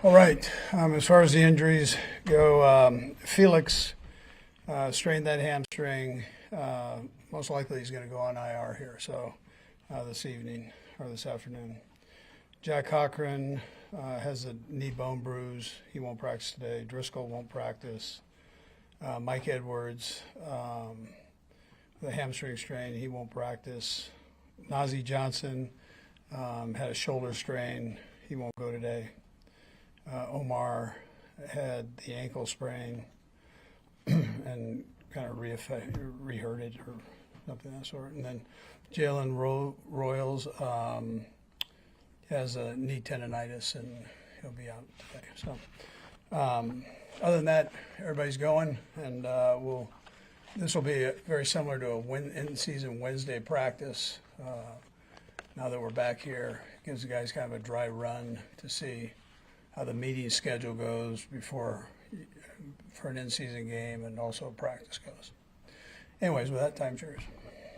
All right. As far as the injuries go, Felix strained that hamstring. Most likely he's going to go on IR here. So this evening or this afternoon. Jack Cochran has a knee bone bruise. He won't practice today. Driscoll won't practice. Mike Edwards, the hamstring strain, he won't practice. Nazi Johnson had a shoulder strain. He won't go today. Omar had the ankle sprain and kind of re-hurt it or something of that sort. And then Jalen Royals has a knee tendonitis and he'll be out today. So other than that, everybody's going, and this will be very similar to a in-season Wednesday practice. Now that we're back here, it gives the guys kind of a dry run to see how the meeting schedule goes for an in-season game and also practice goes. Anyways, with that, time's yours.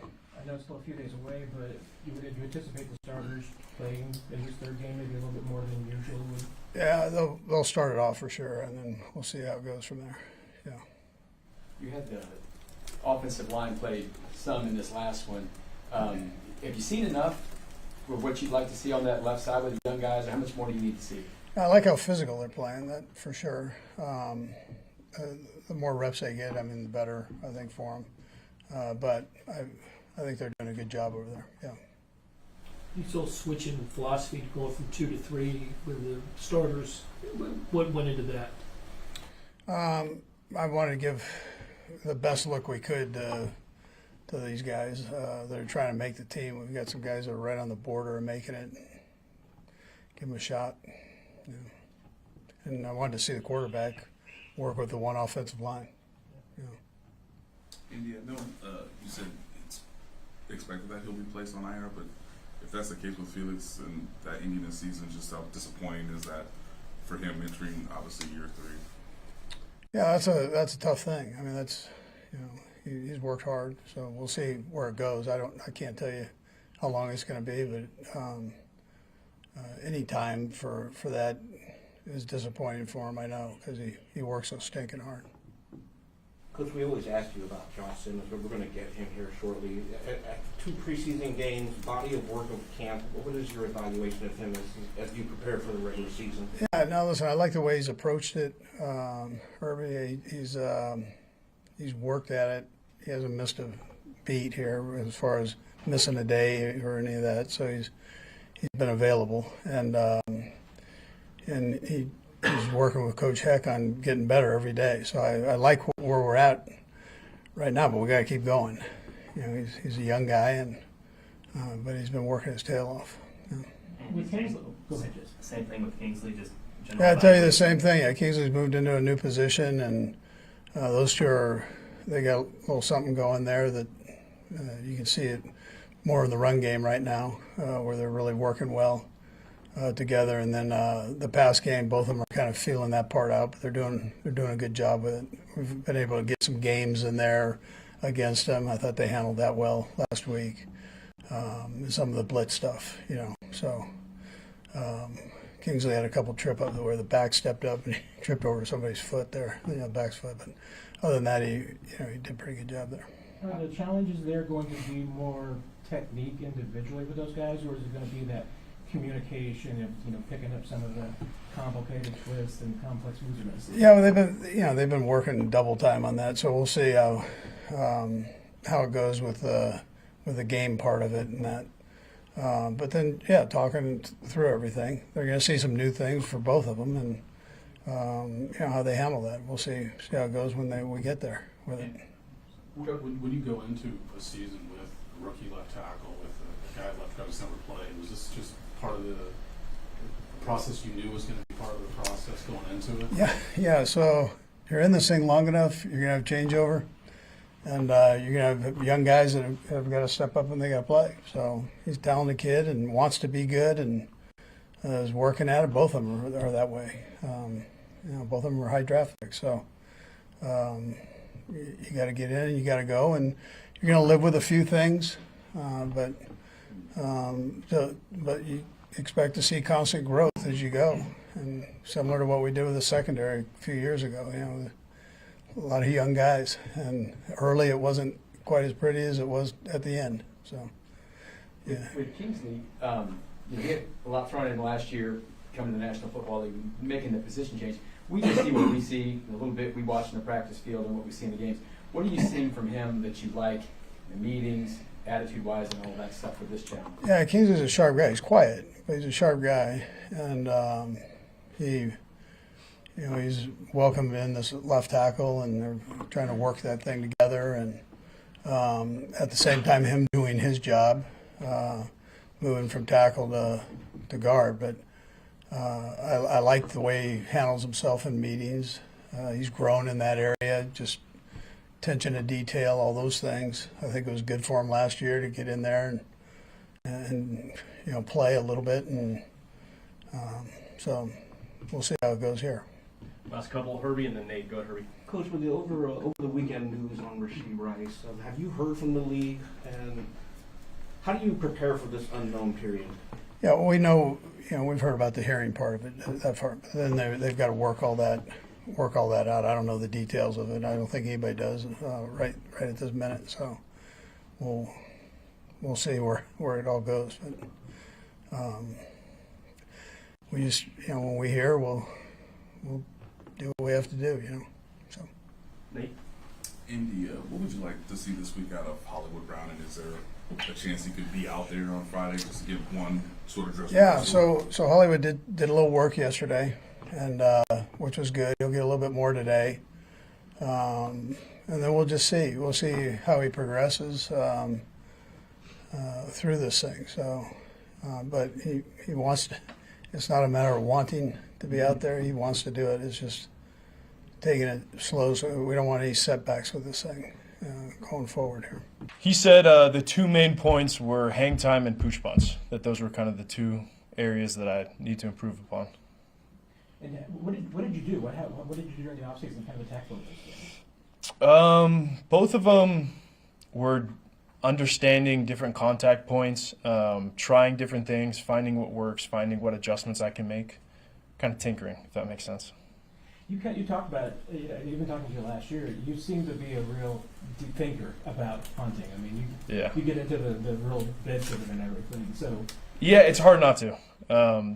I know it's still a few days away, but do you anticipate the starters playing in this third game maybe a little bit more than usual would? Yeah, they'll start it off for sure, and then we'll see how it goes from there. Yeah. You had the offensive line play some in this last one. Have you seen enough for what you'd like to see on that left side with the young guys, or how much more do you need to see? I like how physical they're playing, that for sure. The more reps they get, the better, I think, for them. But I think they're doing a good job over there, yeah. You still switching philosophy to go from 2 to 3 with the starters. What went into that? I wanted to give the best look we could to these guys that are trying to make the team. We've got some guys that are right on the border of making it. Give them a shot. Yeah. And I wanted to see the quarterback work with the one offensive line. Yeah. India, no, you said it's expected that he'll be placed on IR, but if that's the case with Felix and that ending the season, just how disappointing is that for him entering obviously year 3? Yeah, that's a tough thing. That's he's worked hard, so we'll see where it goes. I can't tell you how long it's going to be, but any time for that is disappointing for him. I know, because he works so stinking hard. Coach, we always ask you about Josh Simmons, but we're going to get him here shortly. At 2 preseason games, body of work of camp, what is your evaluation of him as you prepare for the regular season? Yeah, no, listen, I like the way he's approached it. Herbie, he's worked at it. He hasn't missed a beat here as far as missing a day or any of that. So he's been available, and he's working with Coach Heck on getting better every day. So I like where we're at right now, but we got to keep going. He's a young guy, and but he's been working his tail off. Yeah. With Kingsley, same thing with Kingsley, just general. Yeah, I tell you the same thing. Yeah, Kingsley's moved into a new position, and those two they got a little something going there that you can see it more in the run game right now, where they're really working well together. And then the pass game, both of them are kind of feeling that part out, but they're doing a good job with it. We've been able to get some games in there against them. I thought they handled that well last week. Some of the blitz stuff, So Kingsley had a couple trip up where the back stepped up and he tripped over somebody's foot there, back's foot. But other than that, he did a pretty good job there. Are the challenges there going to be more technique individually with those guys, or is it going to be that communication of picking up some of the complicated twists and complex movements? Yeah, well, they've been working double time on that, so we'll see how it goes with the game part of it and that. But then, talking through everything, they're going to see some new things for both of them, and how they handle that. We'll see how it goes when we get there with it. When you go into a season with a rookie left tackle, with a guy left guard who's never played, was this just part of the process you knew was going to be part of the process going into it? Yeah. So you're in this thing long enough, you're going to have changeover, and you're going to have young guys that have got to step up and they got to play. So he's a talented kid and wants to be good and is working at it. Both of them are that way. Both of them were high draft picks. So you got to get in and you got to go, and you're going to live with a few things, but you expect to see constant growth as you go. and similar to what we did with the secondary a few years ago. You know, a lot of young guys, and early it wasn't quite as pretty as it was at the end. So, yeah. With Kingsley, you get a lot thrown in last year, coming to the National Football League, making the position change. We just see what we see, a little bit we watch in the practice field and what we see in the games. What are you seeing from him that you like, the meetings, attitude-wise, and all that stuff with this challenge? Yeah, Kingsley's a sharp guy. He's quiet, but he's a sharp guy, and he's welcomed in this left tackle, and they're trying to work that thing together. And at the same time, him doing his job, moving from tackle to guard. But I like the way he handles himself in meetings. He's grown in that area, just attention to detail, all those things. I think it was good for him last year to get in there and play a little bit, and so we'll see how it goes here. Last couple, Herbie, and then Nate. Go ahead, Herbie. Coach, with the over the weekend news on Reid, have you heard from the league, and how do you prepare for this unknown period? Yeah, well, we know, we've heard about the hearing part of it, that part. But then they've got to work all that out. I don't know the details of it. I don't think anybody does right at this minute. So we'll see where it all goes. But we just, when we hear, we'll do what we have to do. So. Nate? Indy, what would you like to see this week out of Hollywood Brown? And is there a chance he could be out there on Friday just to get one sort of dress? Yeah, so Hollywood did a little work yesterday, and which was good. He'll get a little bit more today, and then we'll just see. We'll see how he progresses through this thing. So, but he wants to. It's not a matter of wanting to be out there. He wants to do it. It's just taking it slow, so we don't want any setbacks with this thing going forward here. He said the two main points were hang time and pooch punts, that those were kind of the two areas that I need to improve upon. And what did you do? What did you do during the offseason to kind of attack both those things? Both of them were understanding different contact points, trying different things, finding what works, finding what adjustments I can make, kind of tinkering, if that makes sense. You talked about it, you've been talking to you last year. You seem to be a real deep thinker about punting. I mean, you get into the real bits of it and everything. So yeah, it's hard not to.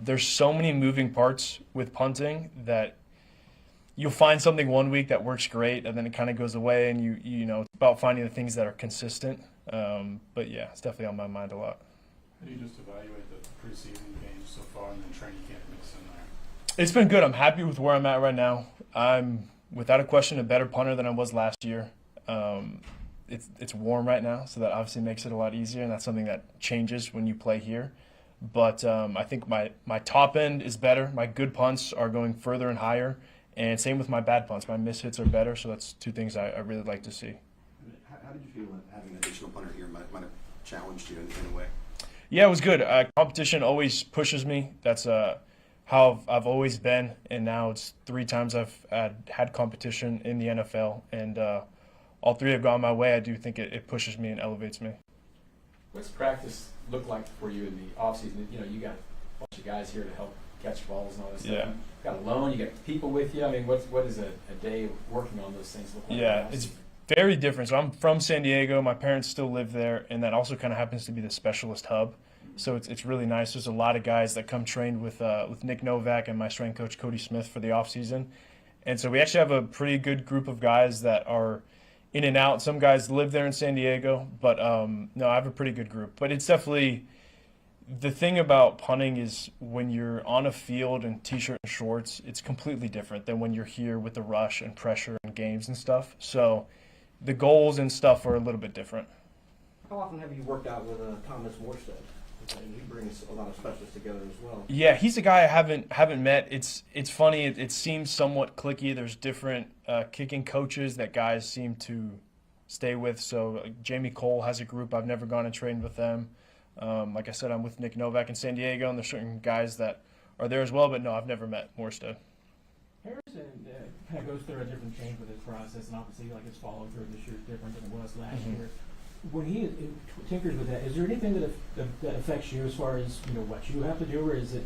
There's so many moving parts with punting that you'll find something one week that works great, and then it kind of goes away, and you know it's about finding the things that are consistent. But yeah, it's definitely on my mind a lot. How do you just evaluate the preseason games so far and then training camp mix in there? It's been good. I'm happy with where I'm at right now. I'm, without a question, a better punter than I was last year. It's warm right now, so that obviously makes it a lot easier, and that's something that changes when you play here. But I think my top end is better. My good punts are going further and higher, and same with my bad punts. My miss hits are better, so that's two things I really like to see. How did you feel that having an additional punter here might have challenged you in a way? Yeah, it was good. Competition always pushes me. That's how I've always been, and now it's 3 times I've had competition in the NFL, and all 3 have gone my way. I do think it pushes me and elevates me. What's Practice look like for you in the offseason? You know, you got a bunch of guys here to help catch balls and all this stuff. Yeah. You got a loan, you got people with you. I mean, what is a day working on those things look like? Yeah, it's very different. So I'm from San Diego. My parents still live there, and that also kind of happens to be the specialist hub. So it's really nice. There's a lot of guys that come trained with Nick Novak and my strength coach Cody Smith for the off season, and so we actually have a pretty good group of guys that are in and out. Some guys live there in San Diego, but no, I have a pretty good group. But it's definitely the thing about punting is when you're on a field in t-shirt and shorts, it's completely different than when you're here with the rush and pressure and games and stuff. So the goals and stuff are a little bit different. How often have you worked out with Thomas Morstead? And he brings a lot of specialists together as well. Yeah, he's a guy I haven't met. It's funny. It seems somewhat cliquey. There's different kicking coaches that guys seem to stay with. So Jamie Cole has a group. I've never gone and trained with them. Like I said, I'm with Nick Novak in San Diego, and there's certain guys that are there as well. But no, I've never met Morstead. Harrison kind of goes through a different change with his process, and obviously, like his follow through this year is different than it was last year. When he tinkers with that, is there anything that affects you as far as what you have to do, or is it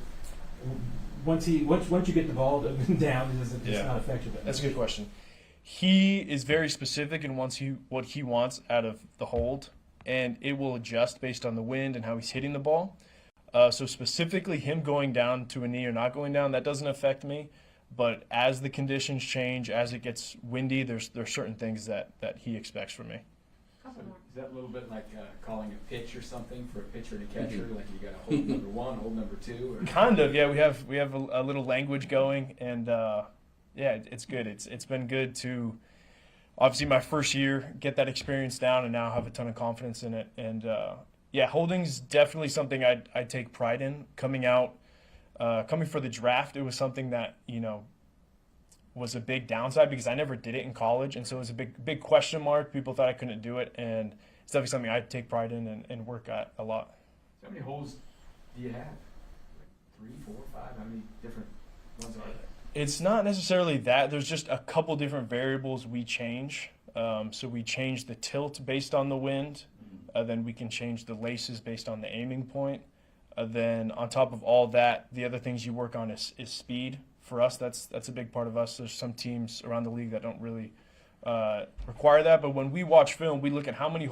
once you get the ball down, does it Yeah. not affect you? That's a good question. He is very specific in what he wants out of the hold, and it will adjust based on the wind and how he's hitting the ball. So specifically, him going down to a knee or not going down, that doesn't affect me. But as the conditions change, as it gets windy, there's certain things that he expects from me. So is that a little bit like calling a pitch or something for a pitcher and a catcher? Like you got to hold number one, hold number two? Or? Kind of, yeah. We have a little language going, and yeah, it's good. It's been good to obviously my first year get that experience down, and now have a ton of confidence in it. And yeah, holding's definitely something I take pride in. Coming for the draft, it was something that was a big downside because I never did it in college, and so it was a big question mark. People thought I couldn't do it, and it's definitely something I take pride in and work at a lot. So how many holes do you have? Like 3, 4, 5? How many different ones are there? It's not necessarily that. There's just a couple different variables we change. So we change the tilt based on the wind. Then we can change the laces based on the aiming point. Then on top of all that, the other things you work on is speed. For us, that's a big part of us. There's some teams around the league that don't really require that. But when we watch film, we look at how many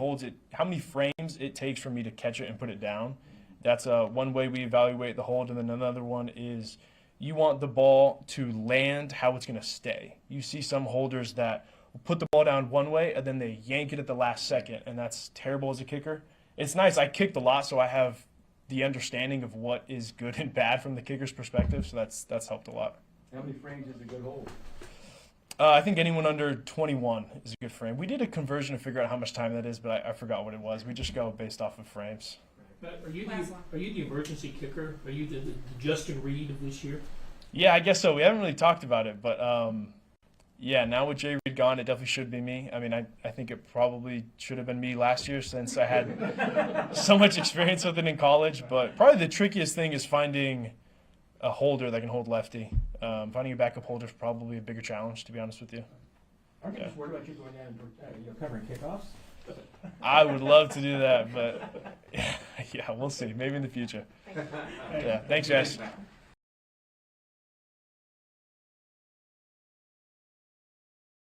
frames it takes for me to catch it and put it down. That's one way we evaluate the hold. And then another one is you want the ball to land how it's going to stay. You see some holders that will put the ball down one way and then they yank it at the last second, and that's terrible as a kicker. It's nice. I kicked a lot, so I have the understanding of what is good and bad from the kicker's perspective, so that's helped a lot. How many frames is a good hold? I think anyone under 21 is a good frame. We did a conversion to figure out how much time that is, but I forgot what it was. We just go based off of frames. Are you the emergency kicker? Are you the Justin Reid of this year? Yeah, I guess so. We haven't really talked about it, but yeah, now with Reid gone, it definitely should be me. I mean, I think it probably should have been me last year since I had so much experience with it in college. But probably the trickiest thing is finding a holder that can hold lefty. Finding a backup holder is probably a bigger challenge, to be honest with you. Aren't you just worried about you going down and covering kickoffs? I would love to do that, but yeah, we'll see. Maybe in the future. Yeah, thanks, guys.